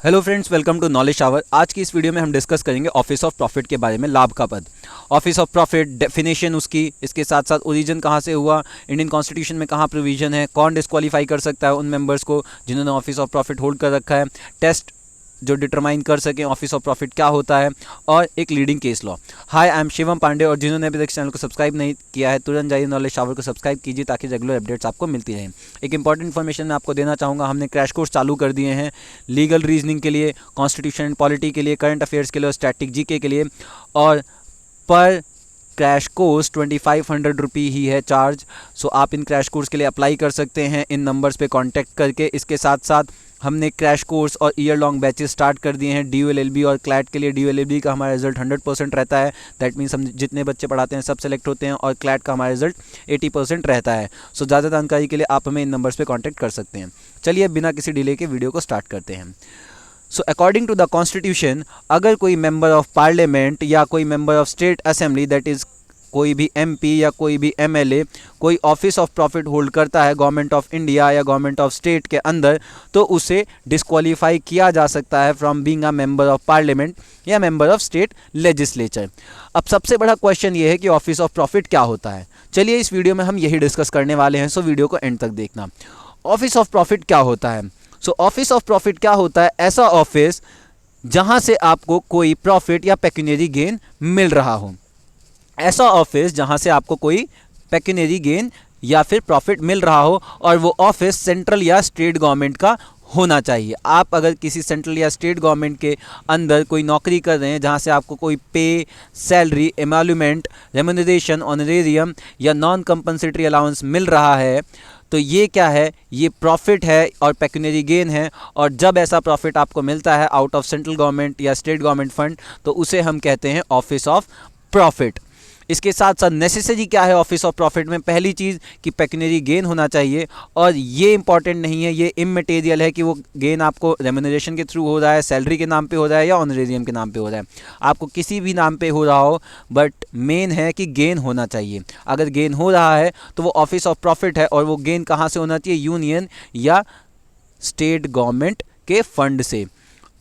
Hello friends, welcome to knowledge shower. आज की इस वीडियो में हम डिस्कस करेंगे ऑफिस ऑफ प्रॉफिट के बारे में। लाभ का पद, ऑफिस ऑफ प्रॉफिट, डेफिनेशन उसकी, इसके साथ साथ ओरिजिन कहाँ से हुआ, इंडियन कॉन्स्टिट्यूशन में कहाँ प्रोविजन है, कौन डिस्क्वालीफाई कर सकता है उन मेंबर्स को जिन्होंने ऑफिस ऑफ प्रॉफिट होल्ड कर रखा है, टेस्ट जो डिटरमाइन कर सकें ऑफिस ऑफ प्रॉफिट क्या होता है, और एक leading case law. Hi, I am Shivam Pandey, और जिन्होंने अभी तक चैनल को सब्सक्राइब नहीं किया है तुरंत जाइए नॉलेज शावर को सब्सक्राइब कीजिए ताकि रेगुलर अपडेट्स आपको मिलती रहें। एक इंपॉर्टेंट इन्फॉर्मेशन मैं आपको देना चाहूँगा, हमने क्रैश कोर्स चालू कर दिए हैं लीगल रीजनिंग के लिए, कॉन्स्टिट्यूशन एंड पॉलिटी के लिए, करंट अफेयर्स के लिए और स्टैटिक जीके के लिए। और पर क्रैश कोर्स 2500 रुपी ही है चार्ज। सो आप इन क्रैश कोर्स के लिए अप्लाई कर सकते हैं इन नंबर्स पे कांटेक्ट करके। इसके साथ साथ हमने क्रैश कोर्स और ईयर लॉन्ग बैचेस स्टार्ट कर दिए हैं DULLB और क्लैट के लिए। DULLB का हमारा रिजल्ट 100% रहता है, दैट मीन्स हम जितने बच्चे पढ़ाते हैं सब सेलेक्ट होते हैं, और क्लैट का हमारा रिजल्ट 80% रहता है। सो ज़्यादा जानकारी के लिए आप हमें इन नंबर्स पे कांटेक्ट कर सकते हैं। चलिए बिना किसी डिले के वीडियो को स्टार्ट करते हैं। So according to the constitution, अगर कोई मेंबर ऑफ पार्लियामेंट या कोई member of state assembly, that is कोई भी MP या कोई भी MLA कोई ऑफिस ऑफ प्रॉफिट होल्ड करता है गवर्नमेंट ऑफ इंडिया या गवर्नमेंट ऑफ स्टेट के अंदर, तो उसे डिस्क्वालीफाई किया जा सकता है from being a member of parliament या मेंबर ऑफ स्टेट लेजिस्लेचर। अब सबसे बड़ा क्वेश्चन ये है कि ऑफिस ऑफ प्रॉफिट क्या होता है। चलिए इस वीडियो में हम यही डिस्कस करने वाले हैं, सो वीडियो को एंड तक देखना। ऑफिस ऑफ प्रॉफिट क्या होता है? सो ऑफिस ऑफ प्रॉफिट क्या होता है? ऐसा ऑफिस जहां से आपको कोई प्रॉफिट या पेक्यूनरी गेन मिल रहा हो। ऐसा ऑफिस जहां से आपको कोई पेक्यूनरी गेन या फिर प्रॉफिट मिल रहा हो, और वो ऑफिस सेंट्रल या स्टेट गवर्नमेंट का होना चाहिए। आप अगर किसी सेंट्रल या स्टेट गवर्नमेंट के अंदर कोई नौकरी कर रहे हैं जहां से आपको कोई पे, सैलरी, एमोल्यूमेंट, रेम्यूनरेशन, ऑनरेरियम या नॉन कंपनसेटरी अलाउंस मिल रहा है, तो ये क्या है? ये प्रॉफिट है और पेक्यूनरी गेन है। और जब ऐसा प्रॉफिट आपको मिलता है आउट ऑफ सेंट्रल गवर्नमेंट या स्टेट गवर्नमेंट फंड, तो उसे हम कहते हैं ऑफिस ऑफ प्रॉफिट। इसके साथ साथ नेसेसरी क्या है ऑफिस ऑफ प्रॉफिट में? पहली चीज़ कि पेक्यूनरी गेन होना चाहिए, और ये इंपॉर्टेंट नहीं है, ये इमटेरियल है कि वो गेन आपको रेम्यूनरेशन के थ्रू हो रहा है, सैलरी के नाम पे हो रहा है या ऑनरेरियम के नाम पे हो रहा है। आपको किसी भी नाम पे हो रहा हो, बट मेन है कि गेन होना चाहिए। अगर गेन हो रहा है तो वो ऑफिस ऑफ प्रॉफिट है, और वो गेन कहाँ से होना चाहिए? यूनियन या स्टेट गवर्नमेंट के फंड से।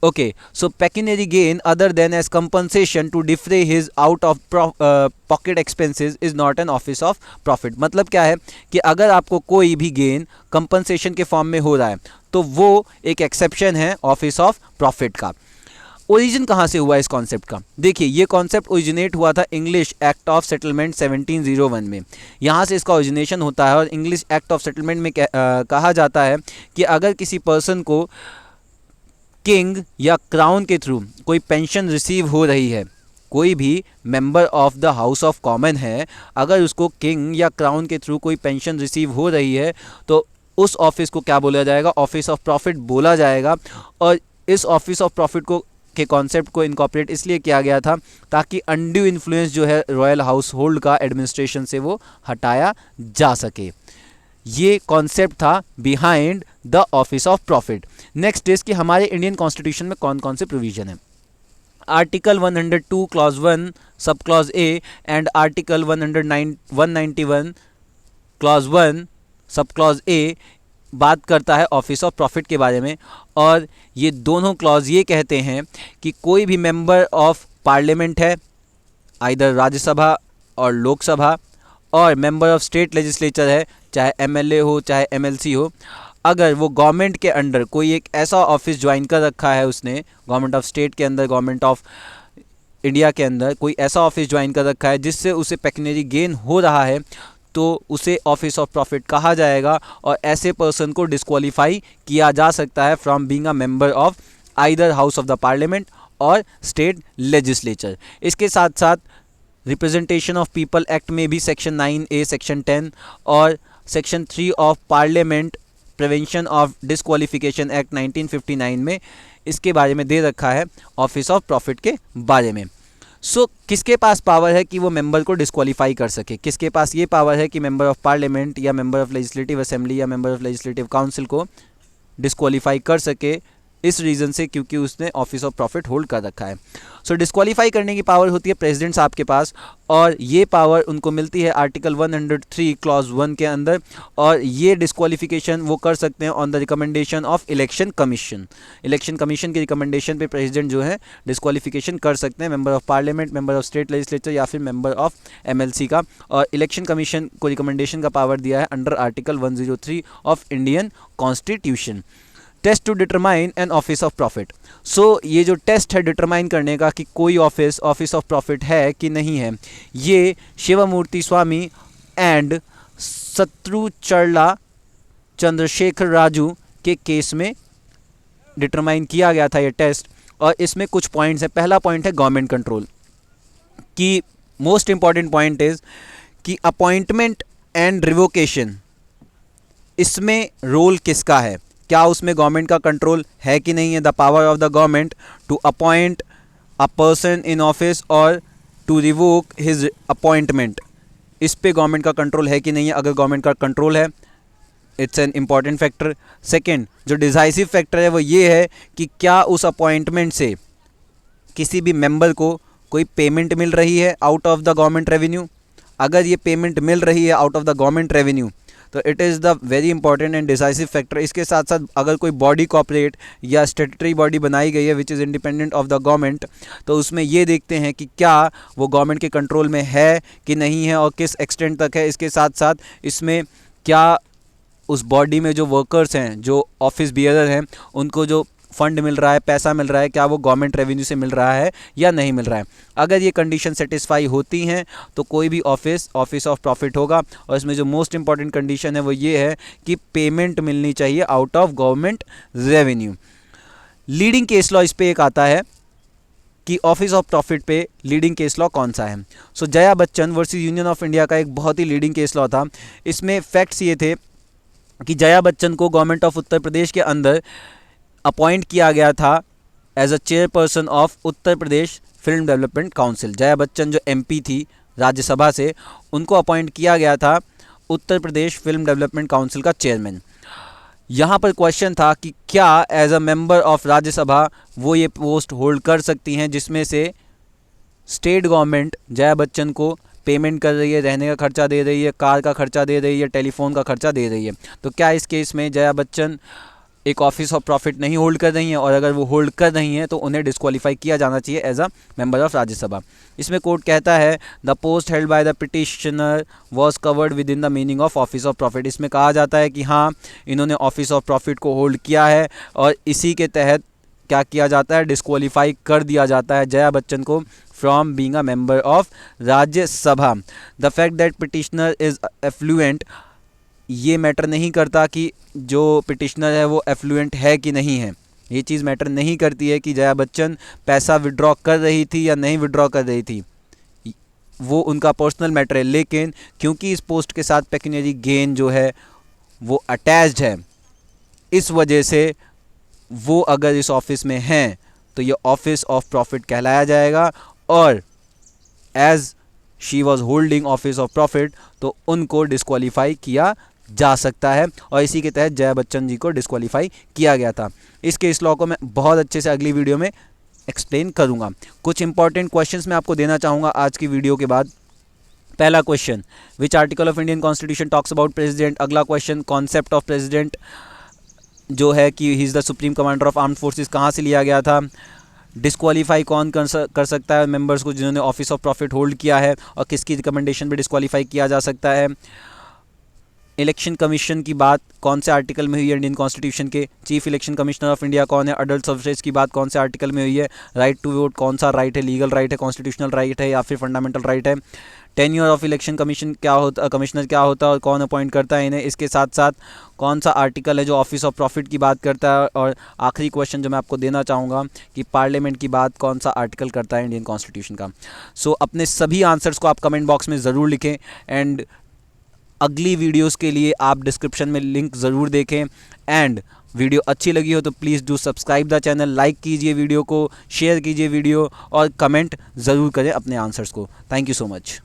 Okay, so pecuniary gain other than as compensation to defray his out of pocket expenses is not an office of profit। मतलब क्या है कि अगर आपको कोई भी गेन कंपनसेशन के फॉर्म में हो रहा है तो वो एक एक्सेप्शन है ऑफिस ऑफ प्रॉफिट का। ओरिजिन कहाँ से हुआ इस कॉन्सेप्ट का? देखिए, ये कॉन्सेप्ट ओरिजिनेट हुआ था इंग्लिश एक्ट ऑफ सेटलमेंट 1701 में। यहाँ से इसका ओरिजिनेशन होता है, और इंग्लिश एक्ट ऑफ सेटलमेंट में कहा जाता है कि अगर किसी पर्सन को किंग या क्राउन के थ्रू कोई पेंशन रिसीव हो रही है, कोई भी member of the house of common है, अगर उसको किंग या क्राउन के थ्रू कोई पेंशन रिसीव हो रही है, तो उस ऑफिस को क्या बोला जाएगा? ऑफिस ऑफ प्रॉफिट बोला जाएगा। और इस ऑफिस ऑफ प्रॉफिट को के कॉन्सेप्ट को इनकॉर्पोरेट इसलिए किया गया था ताकि अनड्यू इन्फ्लुएंस जो है रॉयल हाउस होल्ड का एडमिनिस्ट्रेशन से वो हटाया जा सके। ये कॉन्सेप्ट था behind the office of profit. Next is कि हमारे इंडियन कॉन्स्टिट्यूशन में कौन कौन से प्रोविजन है। Article 102 clause 1 sub clause A and article 191 clause 1 sub clause A बात करता है ऑफिस ऑफ प्रॉफिट के बारे में। और ये दोनों क्लॉज ये कहते हैं कि कोई भी मेंबर ऑफ पार्लियामेंट है, आइदर राज्यसभा और लोकसभा, और मेंबर ऑफ स्टेट लेजिस्लेचर है, चाहे MLA हो चाहे MLC हो, अगर वो गवर्नमेंट के अंडर कोई एक ऐसा ऑफिस ज्वाइन कर रखा है, उसने गवर्नमेंट ऑफ स्टेट के अंदर, गवर्नमेंट ऑफ इंडिया के अंदर कोई ऐसा ऑफिस ज्वाइन कर रखा है जिससे उसे पेक्यूनरी गेन हो रहा है, तो उसे ऑफिस ऑफ प्रॉफिट कहा जाएगा। और ऐसे पर्सन को डिस्क्वालीफाई किया जा सकता है from being a member of either house of the parliament और स्टेट लेजिस्लेचर। इसके साथ साथ रिप्रेजेंटेशन ऑफ पीपल एक्ट में भी सेक्शन 9A, सेक्शन 10 और section 3 of parliament prevention of disqualification act 1959 में इसके बारे में दे रखा है ऑफिस ऑफ प्रॉफिट के बारे में। सो किसके पास पावर है कि वो मेंबर को डिस्क्वालीफाई कर सके? किसके पास ये पावर है कि मेंबर ऑफ पार्लियामेंट या मेंबर ऑफ लेजिस्लेटिव असेंबली या मेंबर ऑफ लेजिस्लेटिव काउंसिल को डिस्क्वालीफाई कर सके इस रीज़न से क्योंकि उसने ऑफिस ऑफ प्रॉफिट होल्ड कर रखा है। सो डिस्क्वालीफाई करने की पावर होती है प्रेसिडेंट साहब के पास, और ये पावर उनको मिलती है आर्टिकल 103 क्लॉज 1 के अंदर, और ये डिस्क्वालिफिकेशन वो कर सकते हैं on the recommendation of election commission. Election commission की रिकमेंडेशन पे प्रेसिडेंट जो है डिस्क्वालिफिकेशन कर सकते हैं member of parliament, member of state legislature या फिर मेंबर ऑफ एमएलसी का, और इलेक्शन कमीशन को रिकमेंडेशन का पावर दिया है under article 103 of Indian constitution. Test to determine an office of profit. So ये जो टेस्ट है डिटरमाइन करने का कि कोई ऑफिस ऑफ प्रॉफिट है कि नहीं है, ये शिवमूर्ति स्वामी एंड शत्रुचर्ला चंद्रशेखर राजू के केस में डिटरमाइन किया गया था ये टेस्ट, और इसमें कुछ पॉइंट्स हैं। पहला पॉइंट है गवर्नमेंट कंट्रोल की। मोस्ट इंपॉर्टेंट पॉइंट इज कि अपॉइंटमेंट एंड रिवोकेशन, इसमें रोल किसका है, क्या उसमें गवर्नमेंट का कंट्रोल है कि नहीं है। The power of the government to appoint a person in office और टू रिवोक हिज अपॉइंटमेंट, इस पे गवर्नमेंट का कंट्रोल है कि नहीं है। अगर गवर्नमेंट का कंट्रोल है, it's an important factor. Second, जो डिसाइसिव फैक्टर है वो ये है कि क्या उस अपॉइंटमेंट से किसी भी मेंबर को कोई पेमेंट मिल रही है out of the government revenue. अगर ये पेमेंट मिल रही है out of the government revenue तो it is the very important and decisive factor. इसके साथ साथ अगर कोई बॉडी कॉर्पोरेट या स्टेटरी बॉडी बनाई गई है which is independent of the government, तो उसमें ये देखते हैं कि क्या वो गवर्नमेंट के कंट्रोल में है कि नहीं है और किस एक्सटेंट तक है। इसके साथ साथ इसमें क्या उस बॉडी में जो वर्कर्स हैं, जो ऑफिस बियरर हैं, उनको जो फंड मिल रहा है, पैसा मिल रहा है, क्या वो गवर्नमेंट रेवेन्यू से मिल रहा है या नहीं मिल रहा है। अगर ये कंडीशन सेटिस्फाई होती हैं तो कोई भी ऑफिस ऑफ प्रॉफिट होगा। और इसमें जो मोस्ट इंपॉर्टेंट कंडीशन है वो ये है कि पेमेंट मिलनी चाहिए out of government revenue. Leading case law इस पे एक आता है कि ऑफिस ऑफ प्रॉफिट पे लीडिंग केस लॉ कौन सा है। So Jaya Bachchan versus Union of India का एक बहुत ही लीडिंग केस लॉ था। इसमें फैक्ट्स ये थे कि जया बच्चन को गवर्नमेंट ऑफ उत्तर प्रदेश के अंदर अपॉइंट किया गया था as a chairperson of Uttar Pradesh film development council. Jaya Bachchan जो एमपी थी राज्यसभा से, उनको अपॉइंट किया गया था Uttar Pradesh film development council का चेयरमैन। यहाँ पर क्वेश्चन था कि क्या as a member of Rajya Sabha वो ये पोस्ट होल्ड कर सकती हैं जिसमें से स्टेट गवर्नमेंट जया बच्चन को पेमेंट कर रही है, रहने का खर्चा दे रही है, कार का खर्चा दे रही है, टेलीफोन का खर्चा दे रही है। तो क्या इस केस में जया बच्चन एक ऑफिस ऑफ प्रॉफिट नहीं होल्ड कर रही हैं, और अगर वो होल्ड कर रही हैं तो उन्हें डिस्क्वालीफाई किया जाना चाहिए as a member of Rajya Sabha. इसमें कोर्ट कहता है the post held by the petitioner was covered within the meaning of office of profit. इसमें कहा जाता है कि हाँ, इन्होंने ऑफिस ऑफ प्रॉफिट को होल्ड किया है और इसी के तहत क्या किया जाता है, डिस्क्वालीफाई कर दिया जाता है जया बच्चन को from being a member of Rajya Sabha. The fact that petitioner is affluent, ये मैटर नहीं करता कि जो पिटिशनर है वो एफ्लुएंट है कि नहीं है। ये चीज़ मैटर नहीं करती है कि जया बच्चन पैसा विड्रॉ कर रही थी या नहीं विड्रॉ कर रही थी, वो उनका पर्सनल मैटर है। लेकिन क्योंकि इस पोस्ट के साथ पेक्यूनियरी गेन जो है वो अटैच्ड है, इस वजह से वो अगर इस ऑफिस में हैं तो ये ऑफिस ऑफ प्रॉफिट कहलाया जाएगा, और as she was holding office of profit तो उनको डिस्क्वालीफाई किया जा सकता है, और इसी के तहत जया बच्चन जी को डिस्क्वालीफाई किया गया था। इस केस लॉ को मैं बहुत अच्छे से अगली वीडियो में एक्सप्लेन करूंगा। कुछ इंपॉर्टेंट क्वेश्चंस मैं आपको देना चाहूँगा आज की वीडियो के बाद। पहला question, which article of Indian constitution talks about president. अगला क्वेश्चन, कॉन्सेप्ट ऑफ प्रेसिडेंट जो है कि he is the supreme commander of armed forces कहाँ से लिया गया था। डिस्क्वालीफाई कौन कर सकता है मेंबर्स को जिन्होंने ऑफिस ऑफ प्रॉफिट होल्ड किया है, और किसकी रिकमेंडेशन पे डिस्क्वालीफाई किया जा सकता है। इलेक्शन कमीशन की बात कौन से आर्टिकल में हुई है इंडियन कॉन्स्टिट्यूशन के। Chief election commissioner of India कौन है। अडल्ट सफरेज की बात कौन से आर्टिकल में हुई है। राइट टू वोट कौन सा राइट है, लीगल राइट है, कॉन्स्टिट्यूशनल राइट है या फिर फंडामेंटल राइट है। टेन्योर ऑफ इलेक्शन कमीशन क्या होता, कमिश्नर क्या होता है और कौन अपॉइंट करता है इन्हें। इसके साथ साथ कौन सा आर्टिकल है जो ऑफिस ऑफ प्रॉफिट की बात करता है। और आखिरी क्वेश्चन जो मैं आपको देना चाहूँगा कि पार्लियामेंट की बात कौन सा आर्टिकल करता है इंडियन कॉन्स्टिट्यूशन का। सो अपने सभी आंसर्स को आप कमेंट बॉक्स में ज़रूर लिखें, एंड अगली वीडियोस के लिए आप डिस्क्रिप्शन में लिंक ज़रूर देखें। एंड वीडियो अच्छी लगी हो तो please do subscribe the channel, like कीजिए वीडियो को, शेयर कीजिए वीडियो और कमेंट ज़रूर करें अपने आंसर्स को। Thank you so much.